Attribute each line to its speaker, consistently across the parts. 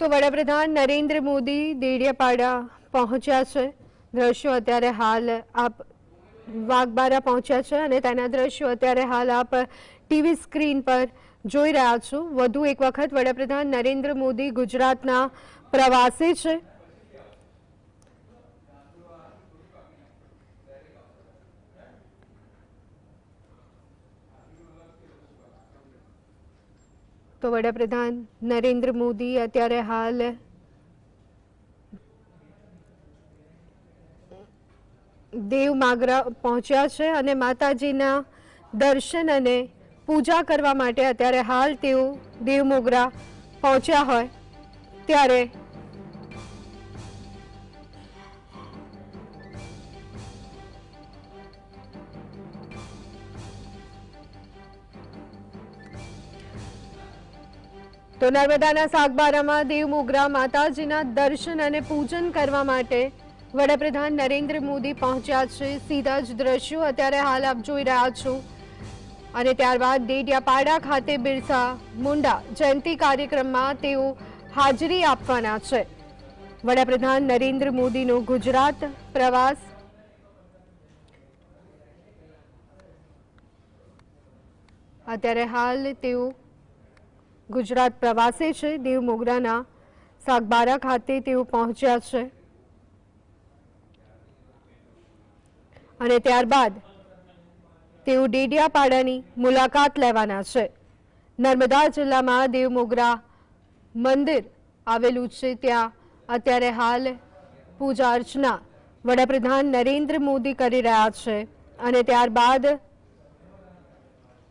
Speaker 1: તો વડાપ્રધાન નરેન્દ્ર મોદી દેડિયાપાડા પહોંચ્યા છે। દ્રશ્યો અત્યારે હાલ આપ વાઘબારા પહોંચ્યા છે અને તેના દ્રશ્યો અત્યારે હાલ આપ ટીવી સ્ક્રીન પર જોઈ રહ્યા છો। વધુ એક વખત વડાપ્રધાન નરેન્દ્ર મોદી ગુજરાતના પ્રવાસે છે। તો વડાપ્રધાન નરેન્દ્ર મોદી અત્યારે હાલ દેવમાગરા પહોંચ્યા છે અને માતાજીના દર્શન અને પૂજા કરવા માટે અત્યારે હાલ તેઓ દેવમોગરા પહોંચ્યા હોય ત્યારે તો નર્મદાના સાગબારામાં દેવમોગરા માતાજીના દર્શન અને પૂજન કરવા માટે વડાપ્રધાન નરેન્દ્ર મોદી પહોંચ્યા છે। સીધા જ દ્રશ્યો અત્યારે હાલ આપ જોઈ રહ્યા છો અને ત્યારબાદ દેડિયાપાડા ખાતે બિરસા મુંડા જયંતિ કાર્યક્રમમાં તેઓ હાજરી આપવાના છે। વડાપ્રધાન નરેન્દ્ર મોદીનો ગુજરાત પ્રવાસ અત્યારે હાલ તેઓ ગુજરાત પ્રવાસે છે। દેવમોગરાના સાગબારા ખાતે તેઓ પહોંચ્યા છે અને ત્યારબાદ તેઓ ડેડિયાપાડાની મુલાકાત લેવાના છે। નર્મદા જિલ્લામાં દેવમોગરા મંદિર આવેલું છે, ત્યાં અત્યારે હાલ પૂજા અર્ચના વડાપ્રધાન નરેન્દ્ર મોદી કરી રહ્યા છે અને ત્યારબાદ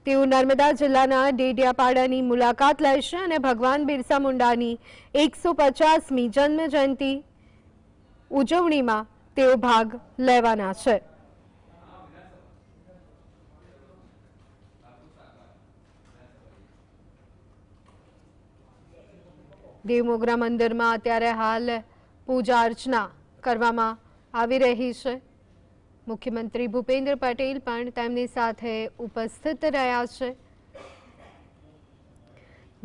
Speaker 1: તેઓ નર્મદા જિલ્લાના ડેડિયાપાડાની મુલાકાત લેશે અને ભગવાન બિરસા મુંડાની 150મી જન્મ જયંતિ ઉજવણીમાં તેઓ ભાગ લેવાના છે। દેવમોગરા મંદિરમાં અત્યારે હાલ પૂજા અર્ચના કરવામાં આવી રહી છે। મુખ્યમંત્રી ભૂપેન્દ્ર પટેલ પણ તેમની સાથે ઉપસ્થિત રહ્યા છે।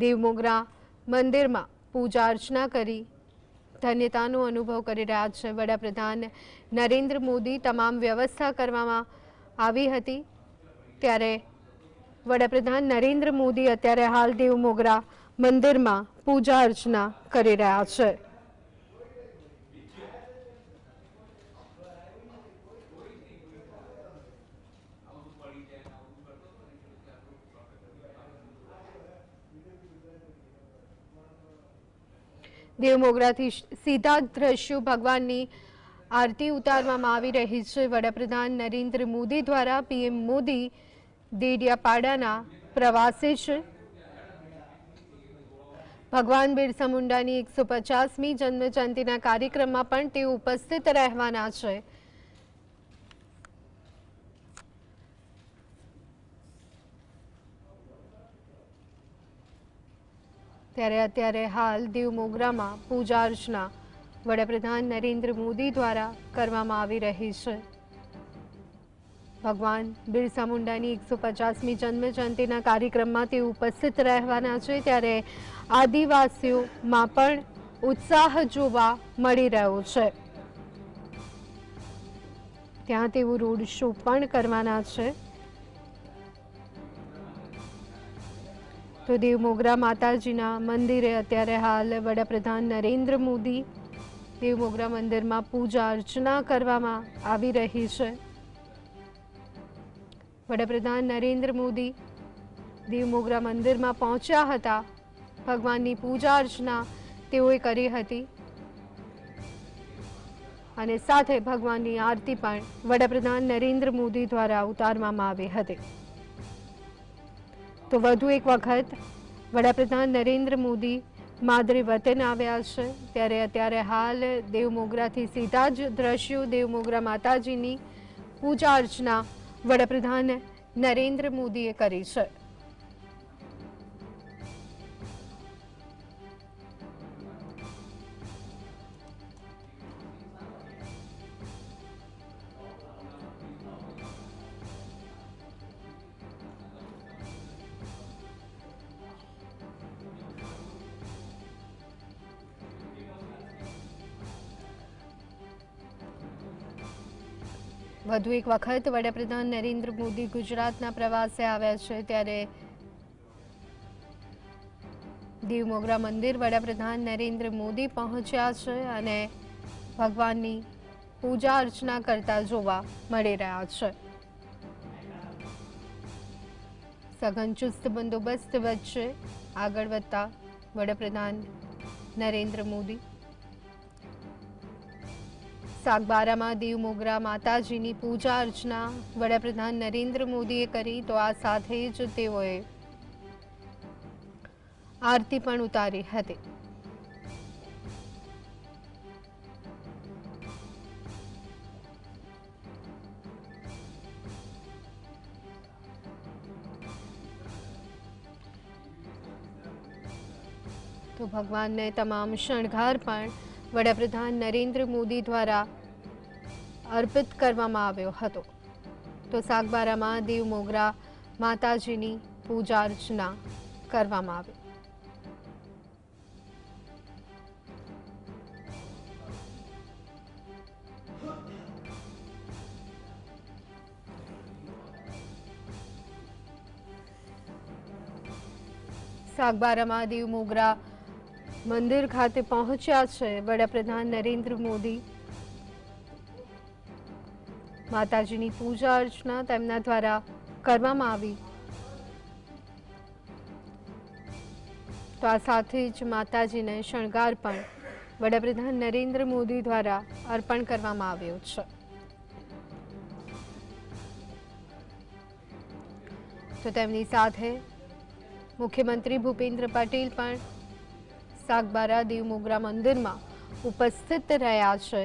Speaker 1: દેવમોગરા મંદિરમાં પૂજા અર્ચના કરી ધન્યતાનો અનુભવ કરી રહ્યા છે વડાપ્રધાન નરેન્દ્ર મોદી। તમામ વ્યવસ્થા કરવામાં આવી હતી ત્યારે વડાપ્રધાન નરેન્દ્ર મોદી અત્યારે હાલ દેવમોગરા મંદિરમાં પૂજા અર્ચના કરી રહ્યા છે। દેવમોગરાથી સીધા દ્રશ્યો ભગવાનની આરતી ઉતારવામાં આવી રહી છે। વડાપ્રધાન નરેન્દ્ર મોદી દ્વારા પીએમ મોદી દેડિયાપાડાના પ્રવાસે છે। ભગવાન બિરસા મુંડાની 150મી જન્મ જયંતિના કાર્યક્રમમાં પણ તેઓ ઉપસ્થિત રહેવાના છે। ત્યારે અત્યારે હાલ દેવમોગરામાં પૂજા અર્ચના વડાપ્રધાન નરેન્દ્ર મોદી દ્વારા કરવામાં આવી રહી છે। ભગવાન બિરસા મુંડાની 150મી જન્મ જયંતિના કાર્યક્રમમાં તેઓ ઉપસ્થિત રહેવાના છે ત્યારે આદિવાસીઓમાં પણ ઉત્સાહ જોવા મળી રહ્યો છે। ત્યાં તેઓ રોડ શો પણ કરવાના છે। તો દેવમોગરા માતાજીના મંદિરે અત્યારે હાલ વડાપ્રધાન નરેન્દ્ર મોદી દેવમોગરા મંદિરમાં પૂજા અર્ચના કરવામાં આવી રહી છે। વડાપ્રધાન નરેન્દ્ર મોદી દેવમોગરા મંદિરમાં પહોંચ્યા હતા, ભગવાનની પૂજા અર્ચના તેઓએ કરી હતી અને સાથે ભગવાનની આરતી પણ વડાપ્રધાન નરેન્દ્ર મોદી દ્વારા ઉતારવામાં આવી હતી। તો વધુ એક વખત વડાપ્રધાન નરેન્દ્ર મોદી માદરે વતન આવ્યા છે ત્યારે અત્યારે હાલ દેવમોગરાથી સીધા જ દ્રશ્યો દેવમોગરા માતાજીની પૂજા અર્ચના વડાપ્રધાન નરેન્દ્ર મોદીએ કરી છે। વધુ એક વખત વડાપ્રધાન નરેન્દ્ર મોદી ગુજરાતના પ્રવાસે આવ્યા છે ત્યારે દીવ મોગરા મંદિર વડાપ્રધાન નરેન્દ્ર મોદી પહોંચ્યા છે અને ભગવાનની પૂજા અર્ચના કરતા જોવા મળી રહ્યા છે। સઘન ચુસ્ત બંદોબસ્ત વચ્ચે આગળ વધતા વડાપ્રધાન નરેન્દ્ર મોદી સાગબારામાં દીવ મોગરા માતાજીની પૂજા અર્ચના વડાપ્રધાન નરેન્દ્ર મોદીએ કરી તો આ સાથે જ તેઓએ આરતી પણ ઉતારી હતી। તો ભગવાનને તમામ શણગાર પણ વડાપ્રધાન નરેન્દ્ર મોદી દ્વારા અર્પિત કરવામાં આવ્યો હતો। તો સાગબારામાં દીવ મોગરા માતાજીની પૂજા અર્ચના કરવામાં આવી। સાગબારામાં દીવ મોગરા મંદિર ખાતે પહોંચ્યા છે વડાપ્રધાન નરેન્દ્ર મોદી। માતાજીની પૂજા અર્ચના તેમના દ્વારા કરવામાં આવી તો આ સાથે જ માતાજીને શણગાર પણ વડાપ્રધાન નરેન્દ્ર મોદી દ્વારા અર્પણ કરવામાં આવ્યો છે। તો તેમની સાથે મુખ્યમંત્રી ભૂપેન્દ્ર પટેલ પણ સાગબારા દીવ મોગરા મંદિરમાં ઉપસ્થિત રહ્યા છે।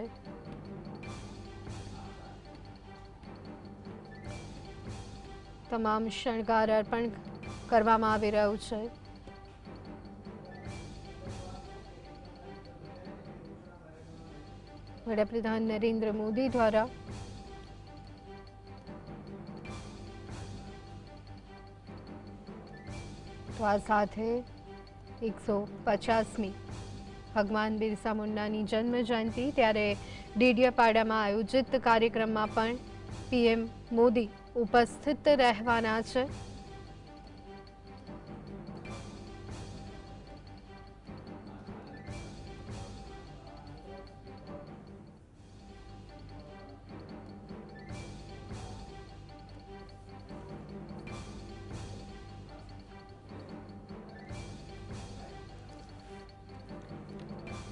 Speaker 1: તમામ શણગાર અર્પણ કરવામાં આવી રહ્યું છે। વડાપ્રધાન નરેન્દ્ર મોદી દ્વારા તો આ સાથે 150મી ભગવાન બિરસા મુંડાની જન્મ જયંતિ ત્યારે ડેડિયાપાડામાં આયોજિત કાર્યક્રમમાં પણ પીએમ મોદી ઉપસ્થિત રહેવાના છે।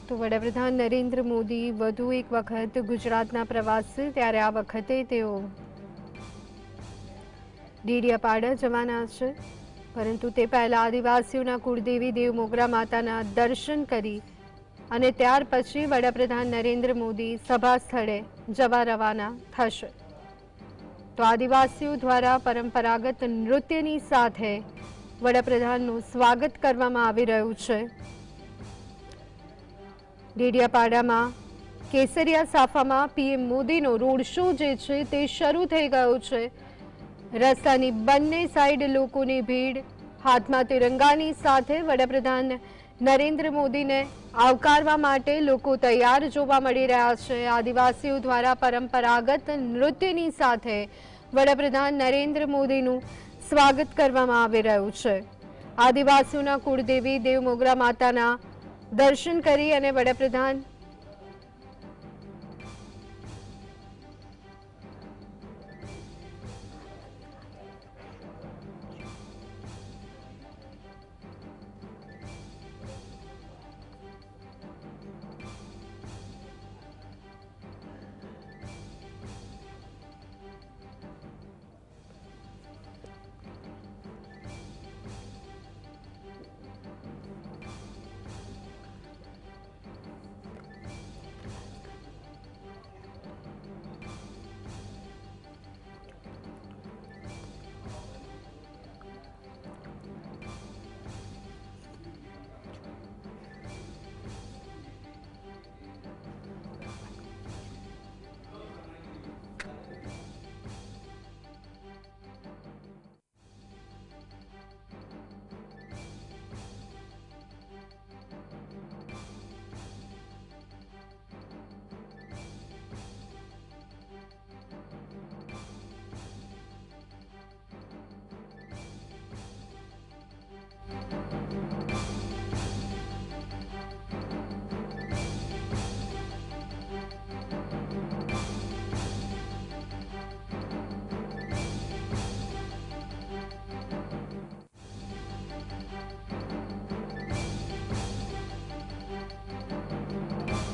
Speaker 1: તો વડાપ્રધાન નરેન્દ્ર મોદી વધુ એક વખત ગુજરાતના પ્રવાસે ત્યારે આ વખતે તેઓ ડેડિયાપાડા જવાના છે પરંતુ તે પહેલા આદિવાસીઓના કુળદેવી દેવ મોગરા માતાના દર્શન કરી અને ત્યાર પછી વડાપ્રધાન નરેન્દ્ર મોદી સભા સ્થળે જવા રવાના થશે। તો આદિવાસીઓ દ્વારા પરંપરાગત નૃત્યની સાથે વડાપ્રધાનનું સ્વાગત કરવામાં આવી રહ્યું છે। ડેડિયાપાડામાં કેસરિયા સાફામાં પીએમ મોદીનો રોડ શો જે છે તે શરૂ થઈ ગયો છે। રસ્તાની બંને સાઈડ લોકોની ભીડ, હાથમાં તિરંગાની સાથે વડાપ્રધાન નરેન્દ્ર મોદીને આવકારવા માટે લોકો તૈયાર જોવા મળી રહ્યા છે। આદિવાસીઓ દ્વારા પરંપરાગત નૃત્યની સાથે વડાપ્રધાન નરેન્દ્ર મોદીનું સ્વાગત કરવામાં આવી રહ્યું છે। આદિવાસીઓના કુળદેવી દેવ મોગરા માતાના દર્શન કરી અને વડાપ્રધાન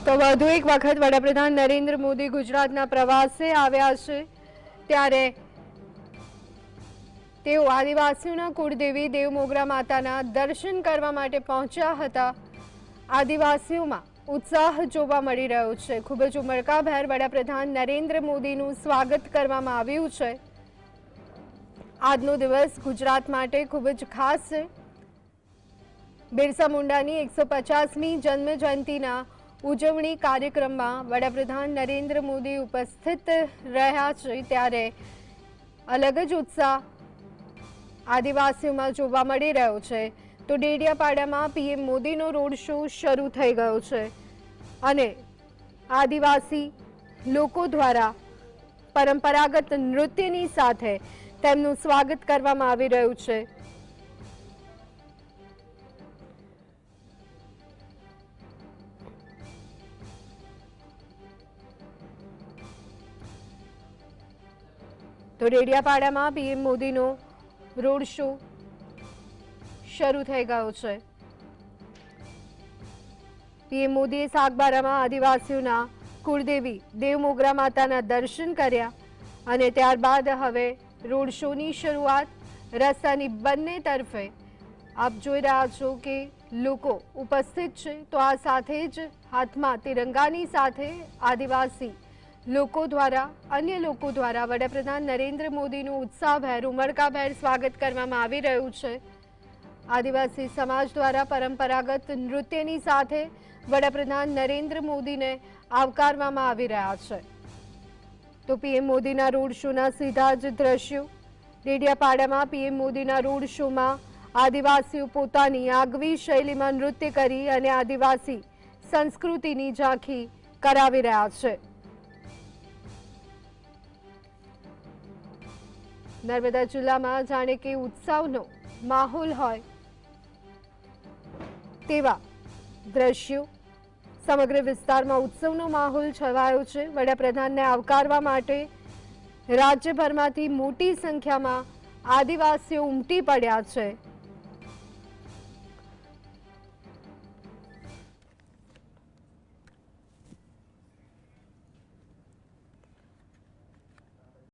Speaker 1: તો વધુ એક વખત વડાપ્રધાન નરેન્દ્ર મોદી ગુજરાતના પ્રવાસે આવ્યા છે, ત્યારે તેઓ આદિવાસીઓના કુળદેવી દેવમોગરા માતાના દર્શન કરવા માટે પહોંચ્યા હતા। આદિવાસીઓમાં ઉત્સાહ જોવા મળી રહ્યો છે। ખૂબ જ ઉમળકાભેર વડાપ્રધાન નરેન્દ્ર મોદીનું સ્વાગત કરવામાં આવ્યું છે। આજનો દિવસ ગુજરાત માટે ખૂબ જ ખાસ છે। બિરસા મુંડાની 150મી જન્મ જયંતિના ઉજવણી કાર્યક્રમમાં વડાપ્રધાન નરેન્દ્ર મોદી ઉપસ્થિત રહ્યા છે, ત્યારે અલગ જ ઉત્સાહ આદિવાસીઓમાં જોવા મળી રહ્યો છે। તો ડેડિયાપાડામાં પીએમ મોદીનો રોડ શો શરૂ થઈ ગયો છે અને આદિવાસી લોકો દ્વારા પરંપરાગત નૃત્યની સાથે તેમનું સ્વાગત કરવામાં આવી રહ્યું છે। તો ડેડિયાપાડામાં પીએમ મોદીનો રોડ શો શરૂ થઈ ગયો છે। પીએમ મોદીએ સાગબારામાં આદિવાસીઓના કુળદેવી દેવમોગરા માતાના દર્શન કર્યા અને ત્યારબાદ હવે રોડ શોની શરૂઆત રસ્તાની બંને તરફે આપ જોઈ રહ્યા છો કે લોકો ઉપસ્થિત છે। તો આ સાથે જ હાથમાં તિરંગાની સાથે આદિવાસી લોકો દ્વારા અન્ય લોકો દ્વારા વડાપ્રધાન નરેન્દ્ર મોદીનું ઉત્સાહભેર ઉમળકાભેર સ્વાગત કરવામાં આવી રહ્યું છે। આદિવાસી સમાજ દ્વારા પરંપરાગત નૃત્યની સાથે વડાપ્રધાન નરેન્દ્ર મોદીને આવકારવામાં આવી રહ્યા છે। તો પીએમ મોદીના રોડ શોના સીધા જ દ્રશ્યો ડેડિયાપાડામાં પીએમ મોદીના રોડ શોમાં આદિવાસીઓ પોતાની આગવી શૈલીમાં નૃત્ય કરી અને આદિવાસી સંસ્કૃતિની ઝાંખી કરાવી રહ્યા છે। નર્મદા જિલ્લામાં જાણે કે ઉત્સવનો માહોલ હોય તેવા દ્રશ્યો સમગ્ર વિસ્તારમાં ઉત્સવનો માહોલ છવાયો છે। વડાપ્રધાનને આવકારવા માટે રાજ્યભરમાંથી મોટી સંખ્યામાં આદિવાસીઓ ઉમટી પડ્યા છે।